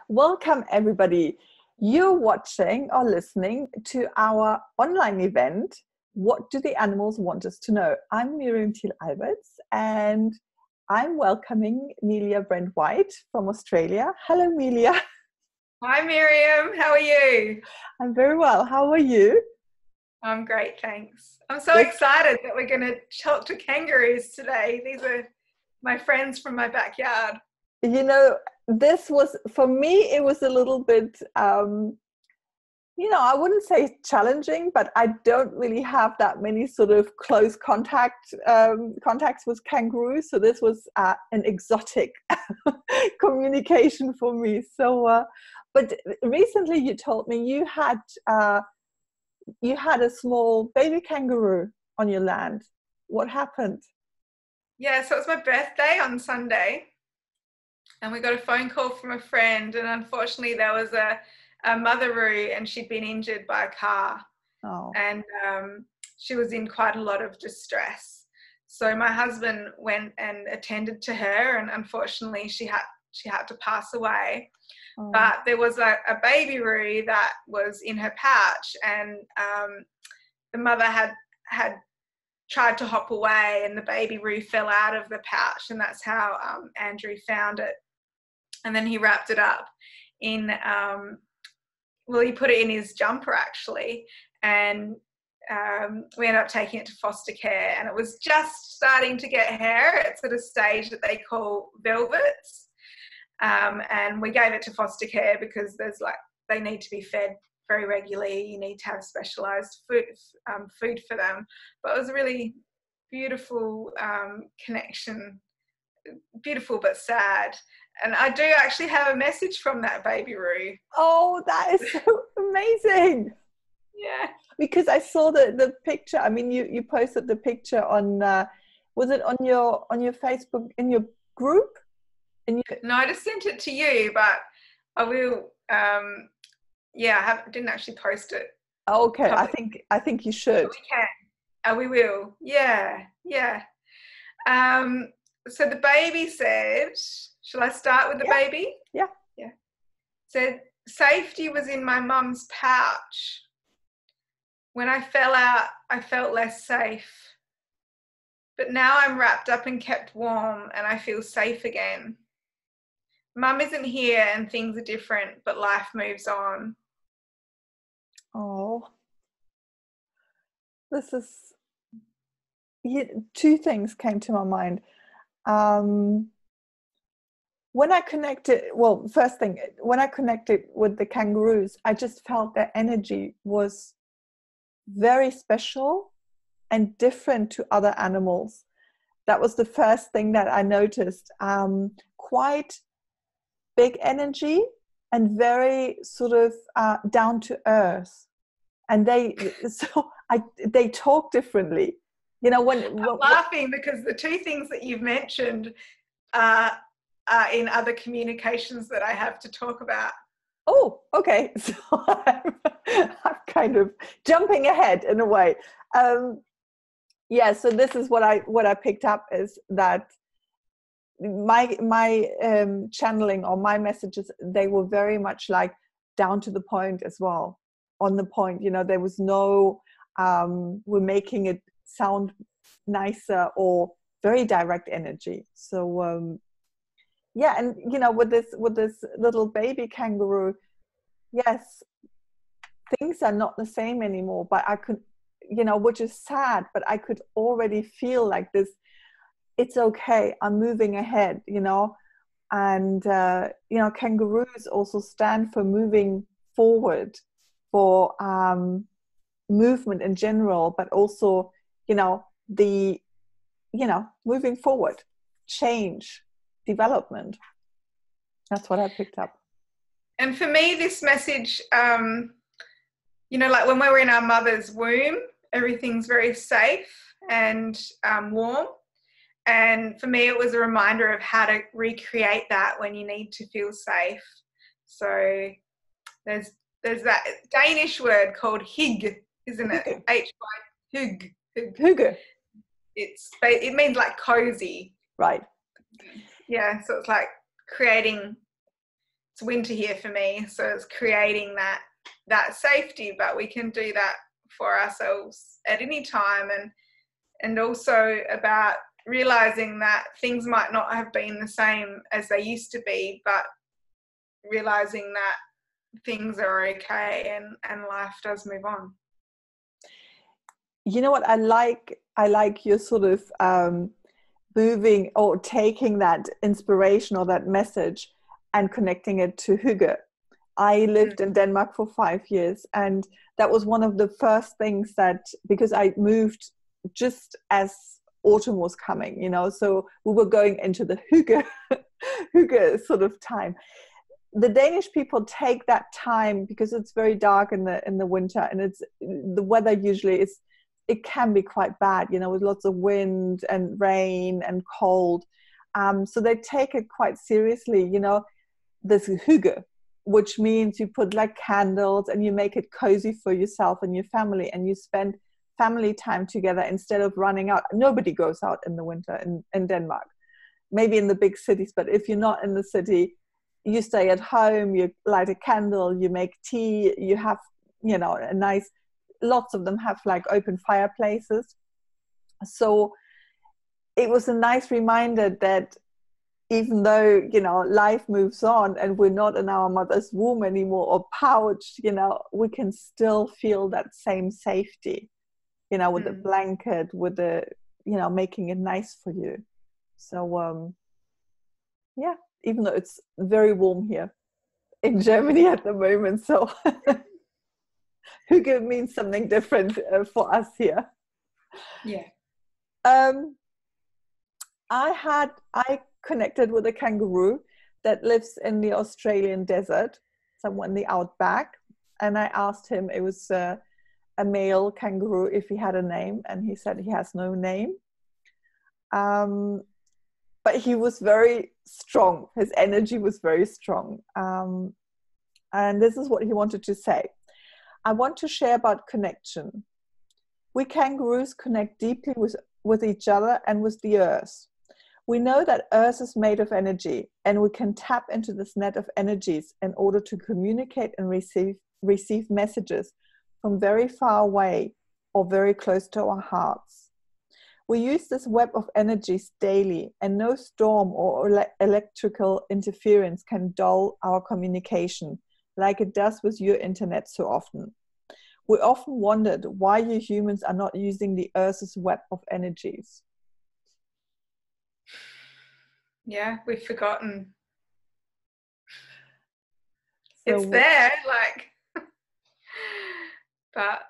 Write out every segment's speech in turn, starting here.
Welcome, everybody. You're watching or listening to our online event, What Do the Animals Want Us to Know? I'm Miriam Thiel-Alberts, and I'm welcoming Melia Brent-White from Australia. Hello, Melia. Hi, Miriam. How are you? I'm very well. How are you? I'm great, thanks. I'm so excited that we're going to talk to kangaroos today. These are my friends from my backyard. You know, this was, for me, it was a little bit, I wouldn't say challenging, but I don't really have that many sort of close contacts with kangaroos. So this was an exotic communication for me. So, but recently you told me you had a small baby kangaroo on your land. What happened? Yeah, so it was my birthday on Sunday, and we got a phone call from a friend, and unfortunately there was a motheroo, and she'd been injured by a car. Oh. And she was in quite a lot of distress. So my husband went and attended to her, and unfortunately she had to pass away. Oh. But there was a baby-roo that was in her pouch, and the mother had tried to hop away, and the baby-roo fell out of the pouch, and that's how Andrew found it. And then he wrapped it up in, he put it in his jumper actually, and we ended up taking it to foster care, and it was just starting to get hair. It's at a stage that they call velvets. And we gave it to foster care because they need to be fed very regularly. You need to have specialised food for them. But it was a really beautiful connection, beautiful but sad. And I do actually have a message from that baby-roo. Oh, that is so amazing. Yeah. Because I saw the picture. I mean, you posted the picture on, was it on your Facebook, in your group? No, I just sent it to you, but I will, I didn't actually post it. Oh, okay, I think you should. We can. We will. Yeah. So the baby said, shall I start with the baby? Yeah. Said, safety was in my mum's pouch. When I fell out, I felt less safe. But now I'm wrapped up and kept warm, and I feel safe again. Mum isn't here and things are different, but life moves on. Oh, two things came to my mind. When I connected with the kangaroos, I just felt their energy was very special and different to other animals. That was the first thing that I noticed. Quite big energy and very sort of down to earth. And they talk differently. You know, I'm laughing because the two things that you've mentioned are in other communications that I have to talk about. Oh, okay. So I'm kind of jumping ahead in a way. So this is what I picked up is that my channeling or my messages, they were very much like down to the point as well. On the point, you know, there was no we're making it sound nicer or very direct energy. So and you know, with this little baby kangaroo, yes, things are not the same anymore, but I could, you know, which is sad, but I could already feel like this, it's okay, I'm moving ahead, you know. And kangaroos also stand for moving forward, for movement in general, but also, moving forward, change, development. That's what I picked up. And for me, this message, like when we were in our mother's womb, everything's very safe and warm. And for me, it was a reminder of how to recreate that when you need to feel safe. So there's that Danish word called hygge, isn't it? Hygge. Hygge. It means like cozy. Right. Yeah, so it's like creating it's winter here for me, so it's creating that safety, but we can do that for ourselves at any time. And also about realizing that things might not have been the same as they used to be, but realizing that things are okay and life does move on. You know what I like your sort of moving or taking that inspiration or that message and connecting it to hygge. I lived in Denmark for 5 years, and that was one of the first things that, because I moved just as autumn was coming, you know, so we were going into the hygge sort of time. The Danish people take that time because it's very dark in the winter, and it's the weather usually is, it can be quite bad, you know, with lots of wind and rain and cold. So they take it quite seriously, you know, this hygge, which means you put like candles and you make it cozy for yourself and your family, and you spend family time together instead of running out. Nobody goes out in the winter in Denmark, maybe in the big cities, but if you're not in the city, you stay at home, you light a candle, you make tea, you have, you know, a nice, lots of them have like open fireplaces. So it was a nice reminder that even though, you know, life moves on and we're not in our mother's womb anymore or pouched, you know, we can still feel that same safety, you know, with the blanket, with the, you know, making it nice for you. So yeah, even though it's very warm here in Germany at the moment, so hygge means something different for us here. Yeah. I connected with a kangaroo that lives in the Australian desert, somewhere in the outback, and I asked him, it was a male kangaroo, if he had a name, and he said he has no name. But he was very strong. His energy was very strong. And this is what he wanted to say. I want to share about connection. We kangaroos connect deeply with each other and with the earth. We know that earth is made of energy, and we can tap into this net of energies in order to communicate and receive messages from very far away or very close to our hearts. We use this web of energies daily, and no storm or electrical interference can dull our communication, like it does with your internet so often. We often wondered why you humans are not using the Earth's web of energies. Yeah, we've forgotten. So it's there, like, but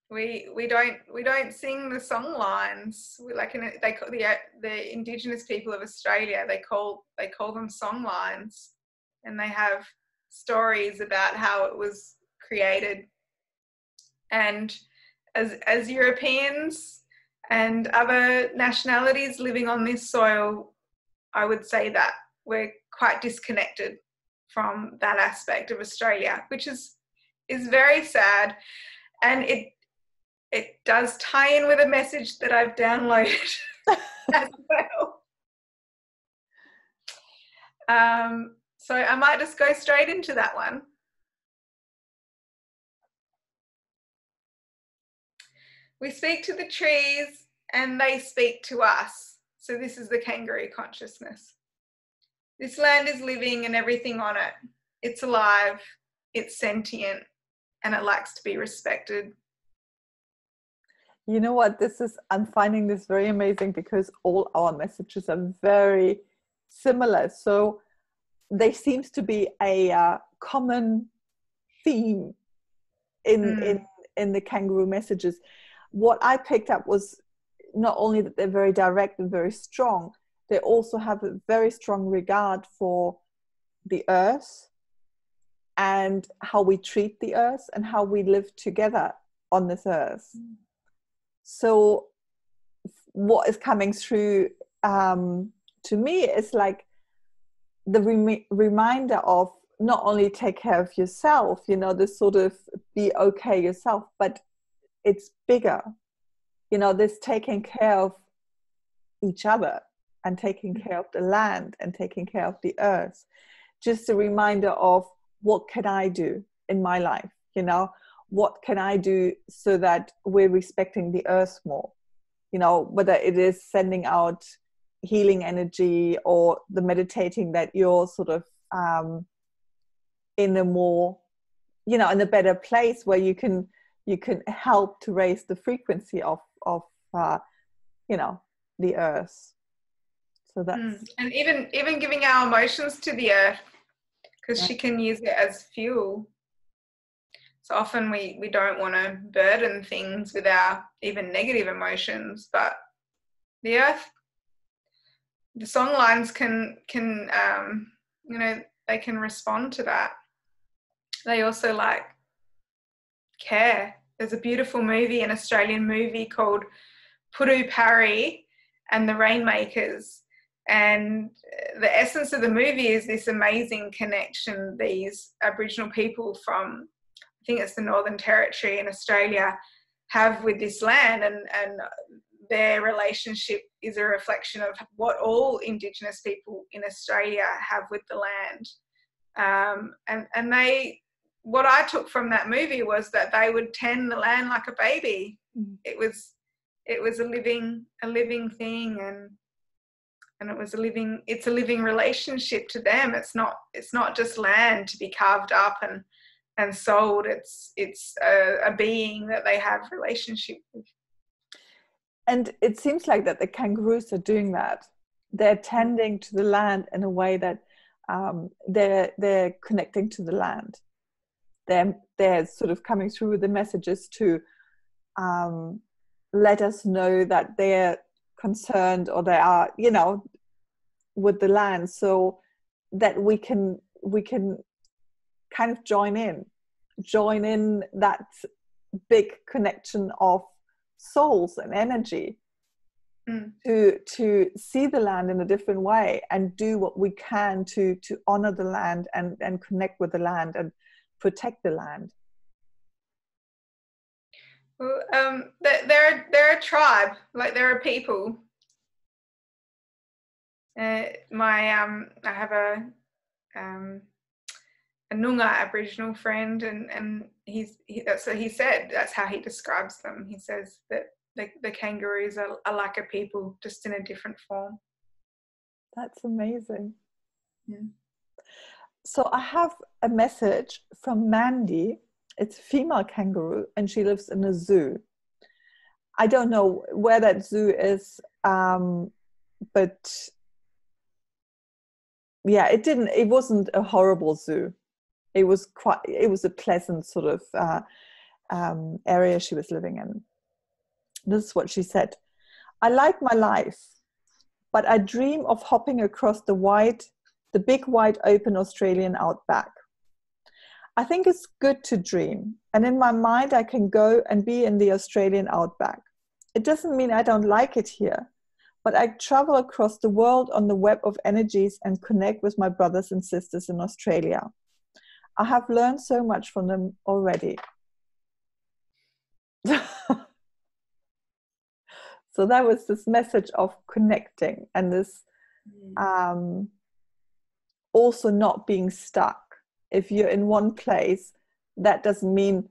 we don't sing the song lines. They call the Indigenous people of Australia, they call them song lines, and they have stories about how it was created. And as Europeans and other nationalities living on this soil, I would say that we're quite disconnected from that aspect of Australia, which is very sad. And it does tie in with a message that I've downloaded as well. So I might just go straight into that one. We speak to the trees and they speak to us. So this is the kangaroo consciousness. This land is living and everything on it. It's alive, it's sentient, and it likes to be respected. You know what, I'm finding this very amazing because all our messages are very similar. So there seems to be a common theme in the kangaroo messages. What I picked up was not only that they're very direct and very strong, they also have a very strong regard for the earth and how we treat the earth and how we live together on this earth. So what is coming through to me is like the reminder of not only take care of yourself, you know, this sort of be okay yourself, but it's bigger, you know, this taking care of each other and taking care of the land and taking care of the earth. just a reminder of what can I do in my life, you know, what can I do so that we're respecting the earth more, you know, whether it is sending out healing energy or the meditating that you're sort of in a more, you know, in a better place where you can help to raise the frequency of you know, the earth. So that's and even giving our emotions to the earth, because she can use it as fuel. So often we don't want to burden things with our even negative emotions, but the earth, the song lines can you know, they can respond to that. They also like care. There's a beautiful movie, an Australian movie called Puru Parry and the Rainmakers, and the essence of the movie is this amazing connection these Aboriginal people from, I think it's the Northern Territory in Australia, have with this land, and their relationship is a reflection of what all Indigenous people in Australia have with the land. And they, what I took from that movie was that they would tend the land like a baby. It was a living thing, and it's a living relationship to them. It's not just land to be carved up and sold. It's a being that they have relationship with. And it seems like that the kangaroos are doing that. They're tending to the land in a way that they're connecting to the land. They're sort of coming through with the messages to let us know that they're concerned, or they are, you know, with the land, so that we can kind of join in that big connection of souls and energy, to see the land in a different way and do what we can to honor the land and connect with the land and protect the land. Well, they're a tribe, like they're a people. I have a Noongar Aboriginal friend, and that's what he said. That's how he describes them. He says that the kangaroos are like a people, just in a different form. That's amazing. Yeah. So I have a message from Mandy. It's a female kangaroo, and she lives in a zoo. I don't know where that zoo is, but yeah, it wasn't a horrible zoo. It was a pleasant sort of area she was living in. This is what she said: I like my life, but I dream of hopping across the big wide open Australian outback. I think it's good to dream, and in my mind I can go and be in the Australian outback. It doesn't mean I don't like it here, but I travel across the world on the web of energies and connect with my brothers and sisters in Australia. I have learned so much from them already. So that was this message of connecting, and this also not being stuck. If you're in one place, that doesn't mean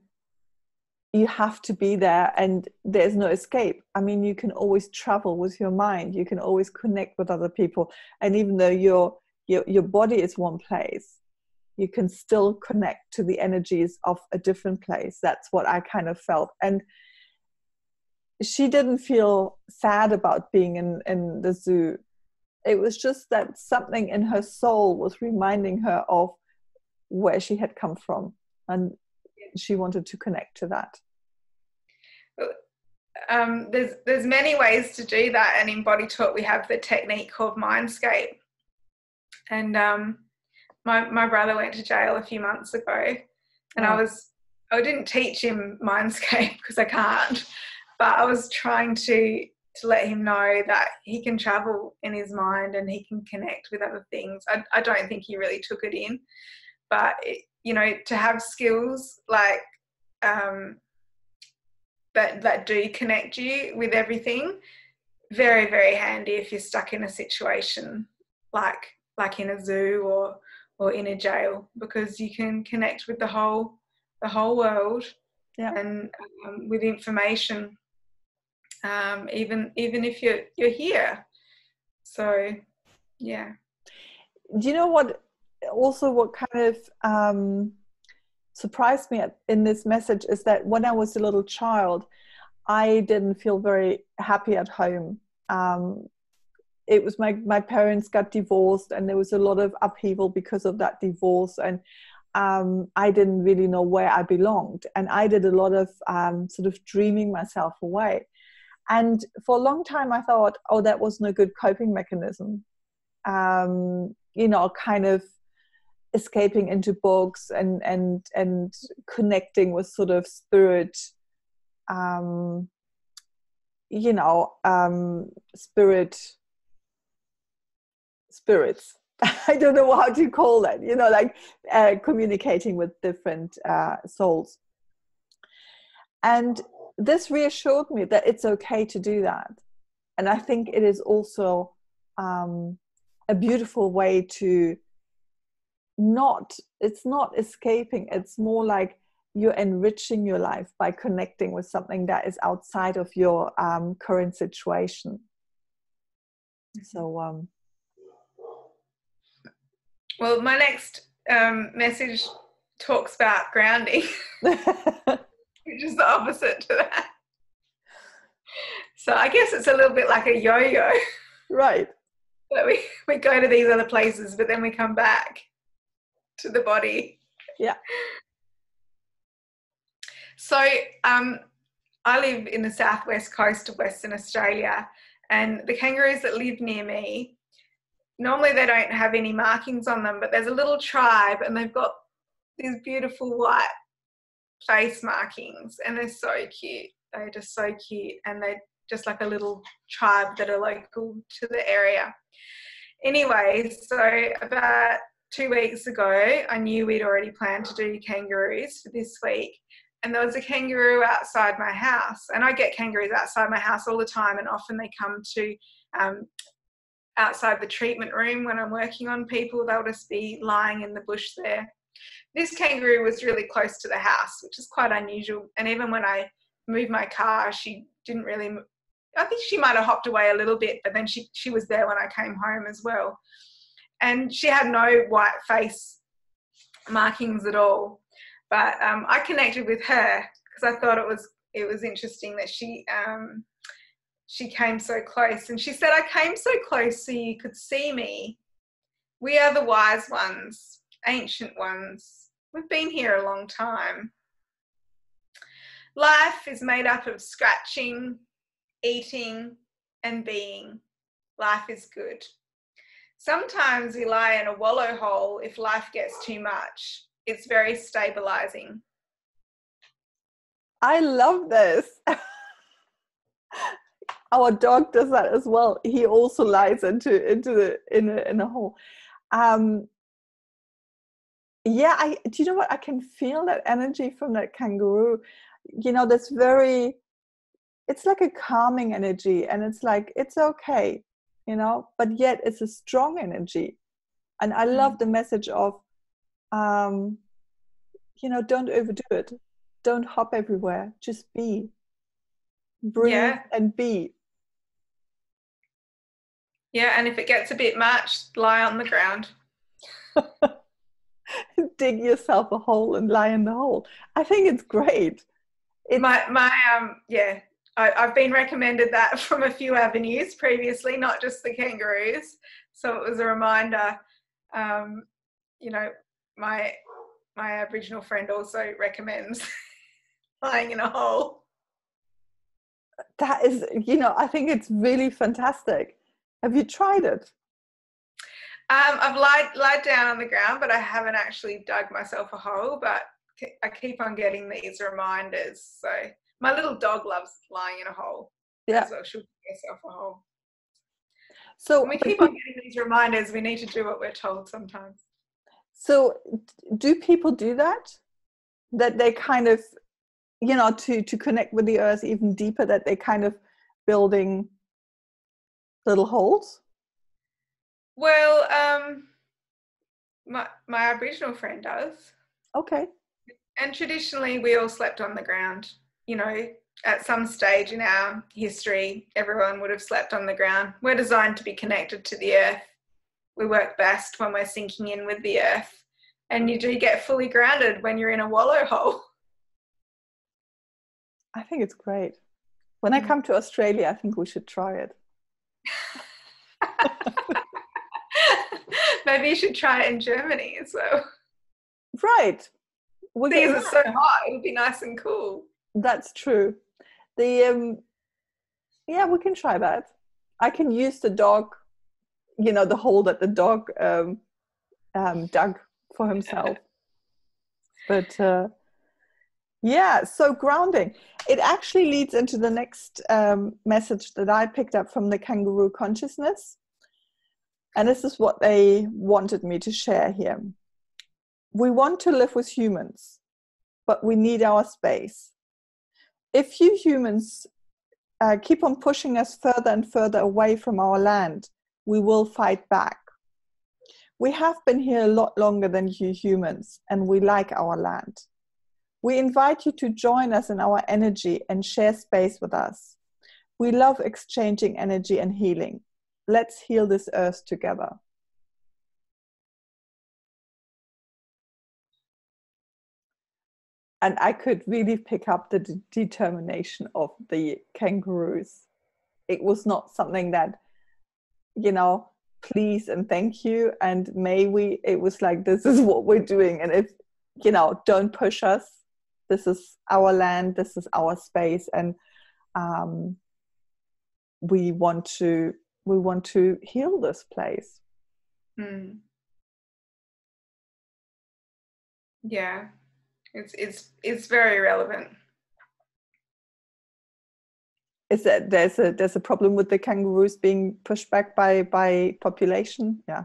you have to be there and there's no escape. I mean, you can always travel with your mind. You can always connect with other people. And even though your body is one place, you can still connect to the energies of a different place. That's what I kind of felt. And she didn't feel sad about being in the zoo. It was just that something in her soul was reminding her of where she had come from, and she wanted to connect to that. There's many ways to do that, and in BodyTalk we have the technique called Mindscape. And my brother went to jail a few months ago, and I didn't teach him Mindscape because I can't, but I was trying to let him know that he can travel in his mind and he can connect with other things. I don't think he really took it in, but to have skills like that do connect you with everything, very, very handy if you're stuck in a situation like in a zoo or in a jail, because you can connect with the whole world, Yeah. and with information, even if you're here. So yeah. Do you know what? Also, what kind of surprised me in this message is that when I was a little child, I didn't feel very happy at home. It was my parents got divorced, and there was a lot of upheaval because of that divorce, and I didn't really know where I belonged, and I did a lot of sort of dreaming myself away. And for a long time I thought, oh, that wasn't a good coping mechanism. Kind of escaping into books and connecting with sort of spirit, spirits. I don't know how to call that, like communicating with different souls. And this reassured me that it's okay to do that. And I think it is also a beautiful way to it's not escaping. It's more like you're enriching your life by connecting with something that is outside of your current situation. So, well, my next message talks about grounding, which is the opposite to that. So I guess it's a little bit like a yo-yo. Right. That we go to these other places, but then we come back to the body. Yeah. So I live in the southwest coast of Western Australia, and the kangaroos that live near me, normally they don't have any markings on them, but there's a little tribe and they've got these beautiful white face markings, and they're so cute. They're just so cute, and they're just like a little tribe that are local to the area. Anyway, so about 2 weeks ago, I knew we'd already planned to do kangaroos for this week, and there was a kangaroo outside my house, and I get kangaroos outside my house all the time, and often they come to outside the treatment room when I'm working on people. They'll just be lying in the bush there. This kangaroo was really close to the house, which is quite unusual, and even when I moved my car, she didn't really, I think she might have hopped away a little bit, but then she was there when I came home as well. And she had no white face markings at all. But I connected with her because I thought it was interesting that she came so close. And she said, I came so close so you could see me. We are the wise ones, ancient ones. We've been here a long time. Life is made up of scratching, eating, and being. Life is good. Sometimes we lie in a wallow hole if life gets too much. It's very stabilizing. I love this. Our dog does that as well. He also lies in a hole. Yeah, do you know what? I can feel that energy from that kangaroo. That's it's like a calming energy, and it's like, it's okay, but yet it's a strong energy. And I love the message of, don't overdo it. Don't hop everywhere. Just be. Breathe and be. Yeah, and if it gets a bit much, lie on the ground. Dig yourself a hole and lie in the hole. I think it's great. I've been recommended that from a few avenues previously, not just the kangaroos. So it was a reminder. My Aboriginal friend also recommends lying in a hole. That is, I think it's really fantastic. Have you tried it? I've lied down on the ground, but I haven't actually dug myself a hole, but I keep on getting these reminders. So my little dog loves lying in a hole. Yeah. So she'll dig herself a hole. So when we keep on getting these reminders, we need to do what we're told sometimes. So do people do that? That they kind of, to connect with the earth even deeper, that they kind of building little holes? Well, My Aboriginal friend does. Okay. And traditionally, we all slept on the ground. You know, at some stage in our history, everyone would have slept on the ground. We're designed to be connected to the earth. We work best when we're sinking in with the earth. And you do get fully grounded when you're in a wallow hole. I think it's great. When I come to Australia, I think we should try it. Maybe you should try it in Germany as well. Right. Because it's so hot, it'll be nice and cool. That's true. Yeah, we can try that. I can use the dog, you know, the hole that the dog dug for himself. But yeah, so grounding. It actually leads into the next message that I picked up from the Kangaroo consciousness. And this is what they wanted me to share here. We want to live with humans, but we need our space. If you humans keep on pushing us further and further away from our land, we will fight back. We have been here a lot longer than you humans, and we like our land. We invite you to join us in our energy and share space with us. We love exchanging energy and healing. Let's heal this earth together. And I could really pick up the determination of the kangaroos. It was not something that, you know, please and thank you and may we. It was like, this is what we're doing. And if, you know, don't push us. This is our land. This is our space. And we want to heal this place. Yeah. It's very relevant. Is that there's a problem with the kangaroos being pushed back by population? Yeah.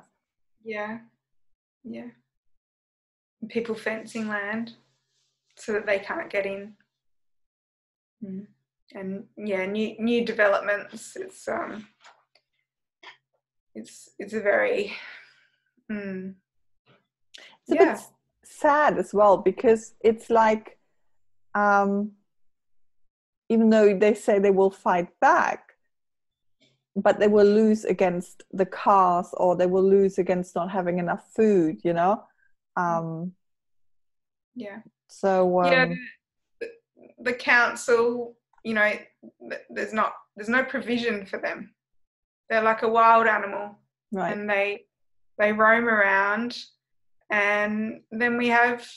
People fencing land so that they can't get in. And yeah, new developments. It's a very it's a bit sad as well, because it's like even though they say they will fight back, but they will lose against the cars, or they will lose against not having enough food, you know. So the council, you know, there's no provision for them. They're like a wild animal, right? And they roam around, and then we have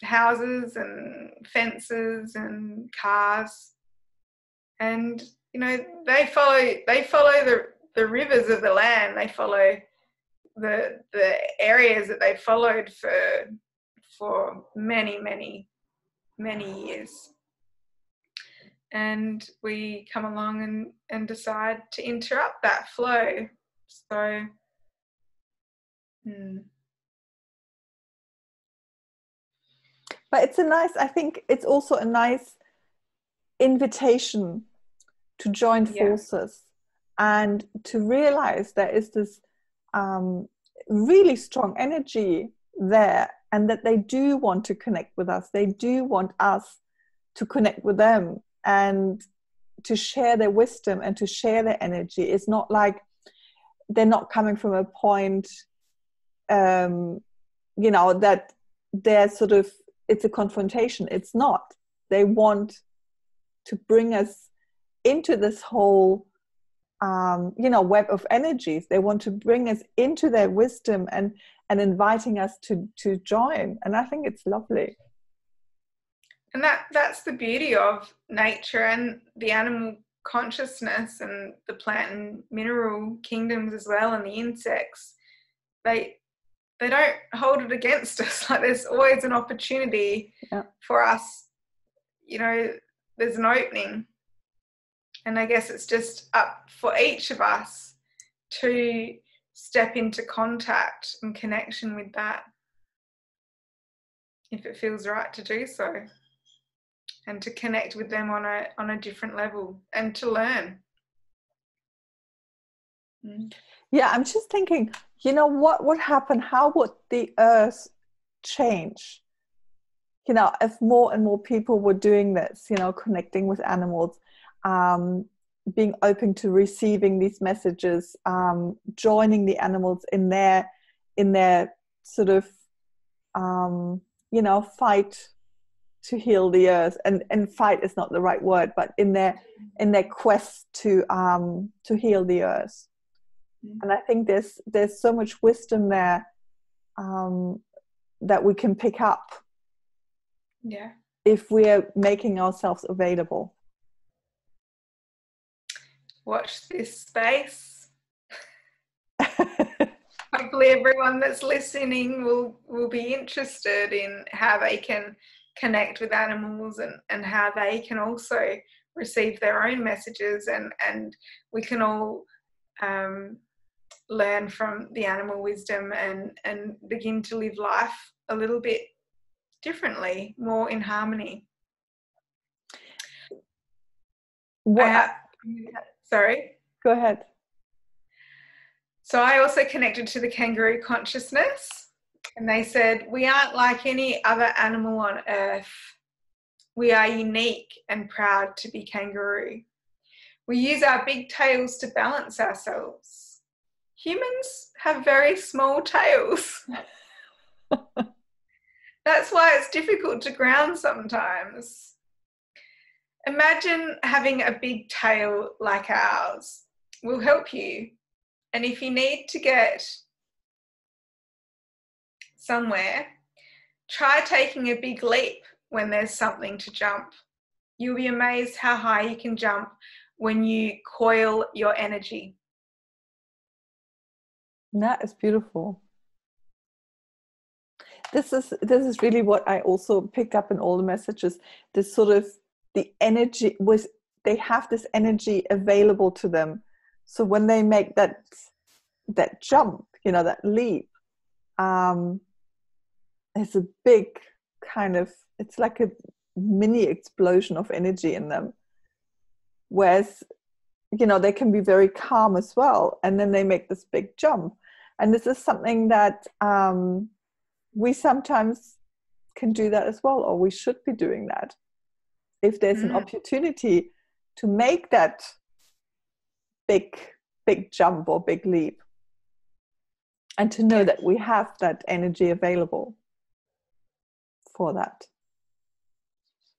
houses and fences and cars, and you know, they follow the rivers of the land. They follow the areas that they've followed for many years, and we come along and decide to interrupt that flow. So but it's I think it's also a nice invitation to join forces and to realize there is this really strong energy there, and that they do want to connect with us. They do want us to connect with them and to share their wisdom and to share their energy. It's not like they're not coming from a point, you know, that they're sort of, it's a confrontation. It's not. They want to bring us into this whole, you know, web of energies. They want to bring us into their wisdom and inviting us to join. And I think it's lovely. And that's the beauty of nature and the animal consciousness and the plant and mineral kingdoms as well, and the insects. They don't hold it against us. Like, there's always an opportunity for us. You know, there's an opening. And I guess it's just up for each of us to step into contact and connection with that, if it feels right to do so, and to connect with them on a different level and to learn. Yeah, I'm just thinking, you know, what would happen? How would the earth change? You know, if more and more people were doing this, you know, connecting with animals, being open to receiving these messages, joining the animals in their sort of, you know, fight to heal the earth, and fight is not the right word, but in their quest to heal the earth. And I think there's so much wisdom there, that we can pick up, Yeah, if we're making ourselves available. watch this space. Hopefully everyone that's listening will be interested in how they can connect with animals, and how they can also receive their own messages, and we can all learn from the animal wisdom, and begin to live life a little bit differently, more in harmony. Sorry? Go ahead. So I also connected to the kangaroo consciousness, and they said, we aren't like any other animal on earth. We are unique and proud to be kangaroo. We use our big tails to balance ourselves. Humans have very small tails. That's why it's difficult to ground sometimes. Imagine having a big tail like ours. We'll help you. And if you need to get somewhere, try taking a big leap when there's something to jump. You'll be amazed how high you can jump when you coil your energy. That is beautiful. This is really what I also picked up in all the messages. This sort of, the energy was, they have this energy available to them. So when they make that jump, you know, that leap, it's a big kind of, it's like a mini explosion of energy in them. Whereas, you know, they can be very calm as well, and then they make this big jump. And this is something that we sometimes can do that as well, or we should be doing that. If there's an opportunity to make that big jump or big leap, and to know that we have that energy available for that.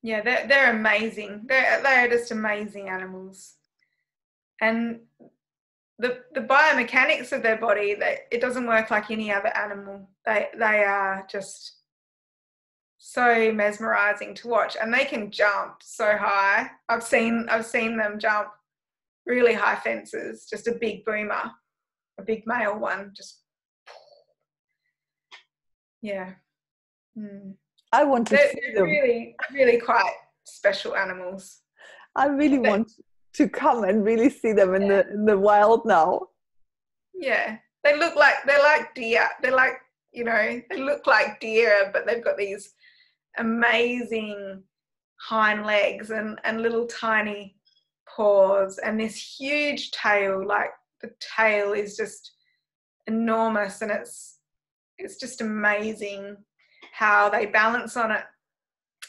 Yeah, they're amazing. They're just amazing animals. And the biomechanics of their body, it doesn't work like any other animal. They are just so mesmerizing to watch, and they can jump so high. I've seen them jump really high fences, just a big boomer, a big male one, just, yeah. I want to see them. Really, really quite special animals. I really want to come and really see them in the wild now. Yeah, they're like deer. They're like, you know, they look like deer, but they've got these amazing hind legs and little tiny paws, and this huge tail. Like, the tail is just enormous, and it's just amazing how they balance on it.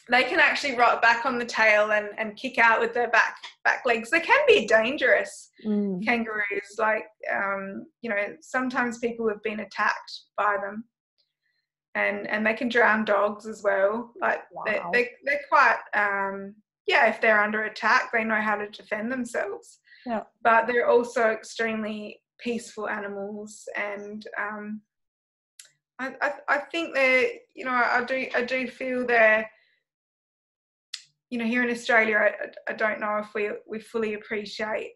They can actually rock back on the tail and kick out with their back legs. They can be dangerous, kangaroos. Like, you know, sometimes people have been attacked by them, and they can drown dogs as well. Like, wow. they're quite, if they're under attack, they know how to defend themselves. Yeah. But they're also extremely peaceful animals, and I think they're, you know, I do feel they're, you know, here in Australia, I don't know if we fully appreciate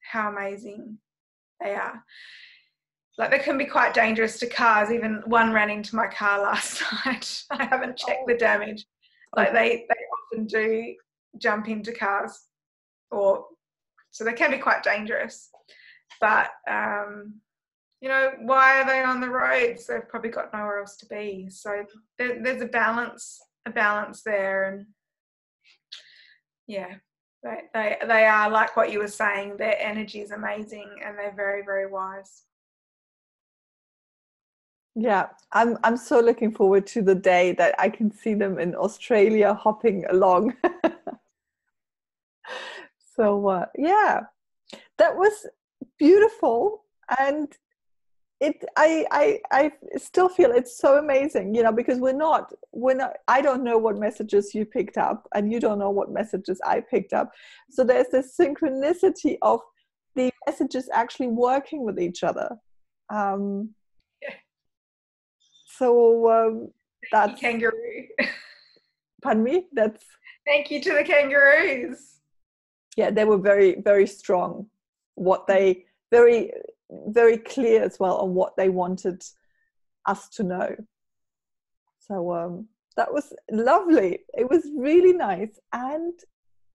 how amazing they are. Like, they can be quite dangerous to cars. Even one ran into my car last night. I haven't checked the damage. Like, they often do jump into cars, so they can be quite dangerous. But you know, why are they on the roads? They've probably got nowhere else to be. So there's a balance there, and yeah, they are, like what you were saying, their energy is amazing, and they're very, very wise. Yeah, I'm so looking forward to the day that I can see them in Australia hopping along. So yeah, that was beautiful, and I still feel it's so amazing, you know, because we're not I don't know what messages you picked up, and you don't know what messages I picked up. So there's this synchronicity of the messages actually working with each other. Um, Yeah. so Thank that's you, Kangaroo. pardon me. That's Thank you to the Kangaroos. yeah, they were very, very strong. What they very, very clear as well on what they wanted us to know. So that was lovely. It was really nice. And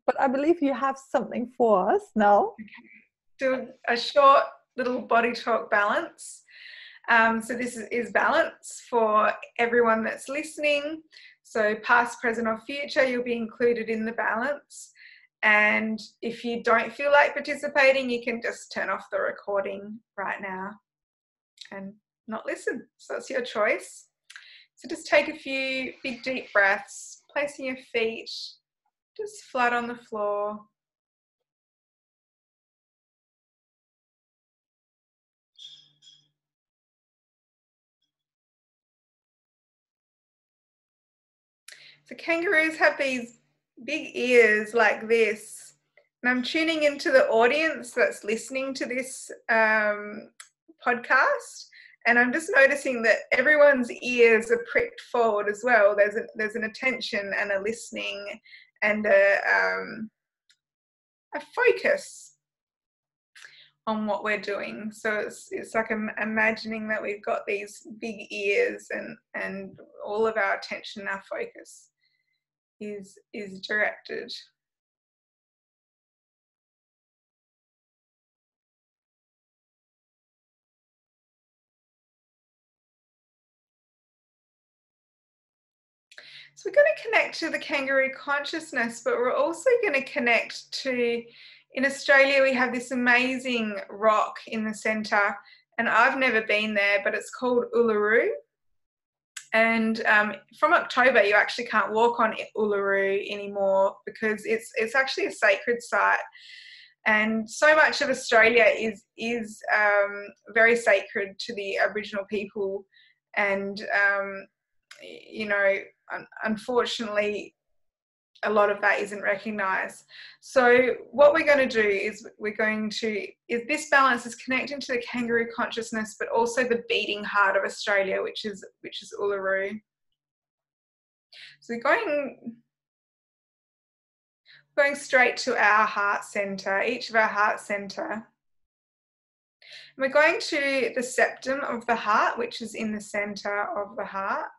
but I believe you have something for us now. Do a short little body talk balance. So this is balance for everyone that's listening. So past, present, or future, you'll be included in the balance. And if you don't feel like participating, you can just turn off the recording right now and not listen. So it's your choice. So just take a few big deep breaths, placing your feet just flat on the floor. So kangaroos have these big ears like this. And I'm tuning into the audience that's listening to this podcast. And I'm just noticing that everyone's ears are pricked forward as well. There's an attention and a listening and a focus on what we're doing. So it's like I'm imagining that we've got these big ears and all of our attention, our focus is directed. So we're going to connect to the kangaroo consciousness, but we're also going to connect to, in Australia, we have this amazing rock in the centre, and I've never been there, but it's called Uluru. And from October, you actually can't walk on Uluru anymore because it's actually a sacred site. And so much of Australia is very sacred to the Aboriginal people, and you know, unfortunately, a lot of that isn't recognised. So what we're going to do is this balance is connecting to the kangaroo consciousness, but also the beating heart of Australia, which is Uluru. So we're going straight to our heart centre, each of our heart centre. We're going to the septum of the heart, which is in the centre of the heart.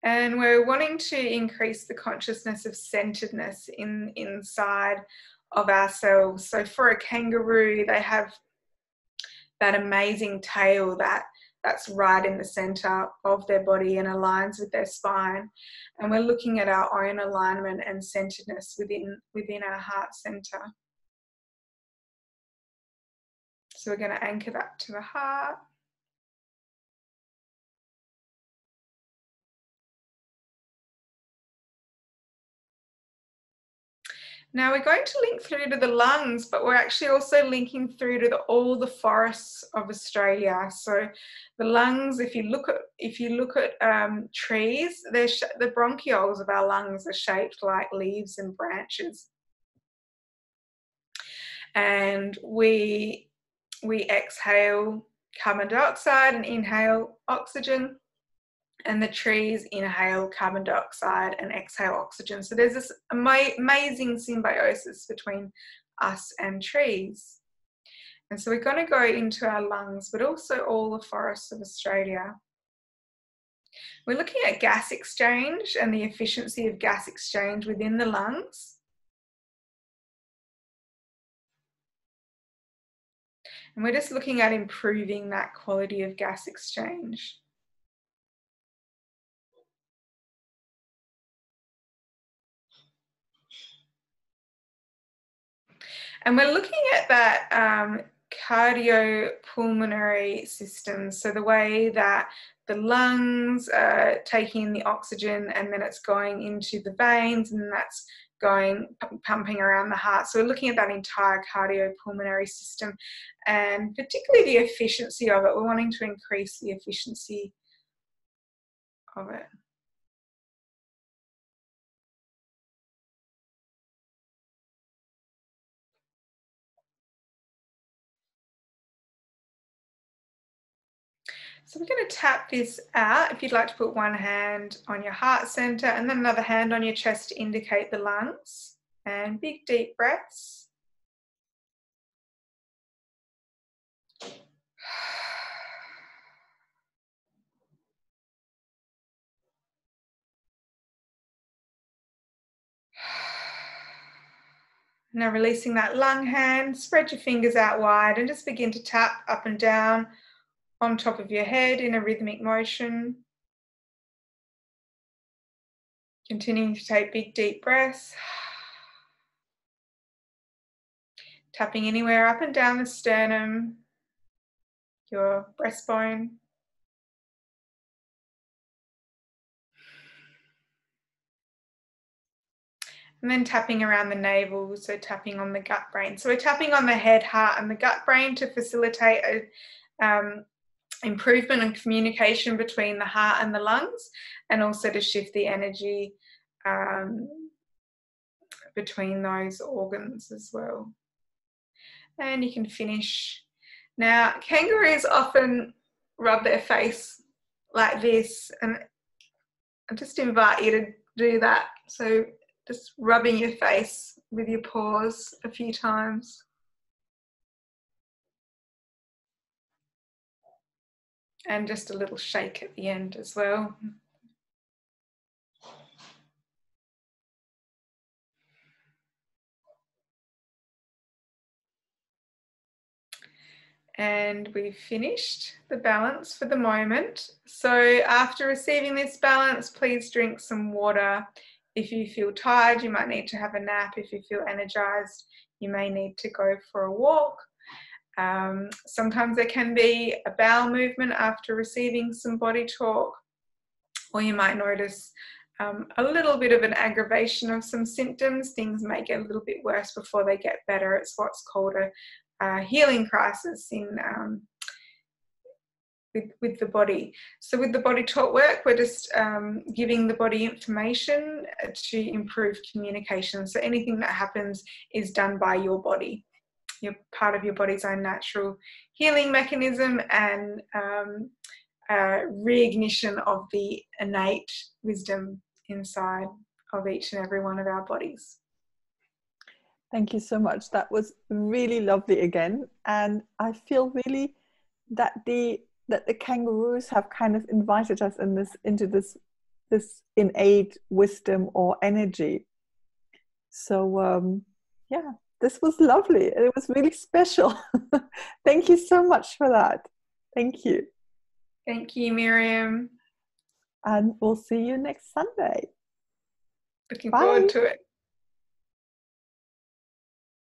And we're wanting to increase the consciousness of centeredness inside of ourselves. So for a kangaroo, they have that amazing tail that's right in the center of their body and aligns with their spine. And we're looking at our own alignment and centeredness within our heart center. So we're going to anchor that to the heart. Now we're going to link through to the lungs, but we're actually also linking through to all the forests of Australia. So the lungs, if you look at trees, the bronchioles of our lungs are shaped like leaves and branches. And we exhale carbon dioxide and inhale oxygen. And the trees inhale carbon dioxide and exhale oxygen. So there's this amazing symbiosis between us and trees. And so we're going to go into our lungs, but also all the forests of Australia. We're looking at gas exchange and the efficiency of gas exchange within the lungs. And we're just looking at improving that quality of gas exchange. And we're looking at that cardiopulmonary system. So the way that the lungs are taking the oxygen and then it's going into the veins and that's going pumping around the heart. So we're looking at that entire cardiopulmonary system and particularly the efficiency of it. We're wanting to increase the efficiency of it. So we're going to tap this out. If you'd like to put one hand on your heart center and then another hand on your chest to indicate the lungs. And big deep breaths. Now releasing that lung hand, spread your fingers out wide and just begin to tap up and down on top of your head in a rhythmic motion. Continuing to take big deep breaths. Tapping anywhere up and down the sternum, your breastbone. And then tapping around the navel, so tapping on the gut brain. So we're tapping on the head, heart and the gut brain to facilitate a improvement in communication between the heart and the lungs, and also to shift the energy between those organs as well. And you can finish. Now, kangaroos often rub their face like this, and I just invite you to do that. So just rubbing your face with your paws a few times. And just a little shake at the end as well. And we've finished the balance for the moment. So after receiving this balance, please drink some water. If you feel tired, you might need to have a nap. If you feel energized, you may need to go for a walk. Sometimes there can be a bowel movement after receiving some BodyTalk, or you might notice a little bit of an aggravation of some symptoms. Things may get a little bit worse before they get better. It's what's called a healing crisis in with the body. So with the BodyTalk work, we're just giving the body information to improve communication. So anything that happens is done by your body. You're part of your body's own natural healing mechanism and reignition of the innate wisdom inside of each and every one of our bodies. Thank you so much. That was really lovely again. And I feel really that the kangaroos have kind of invited us into this innate wisdom or energy. So yeah, this was lovely. It was really special. Thank you so much for that. Thank you. Thank you, Miriam. And we'll see you next Sunday. Looking forward to it.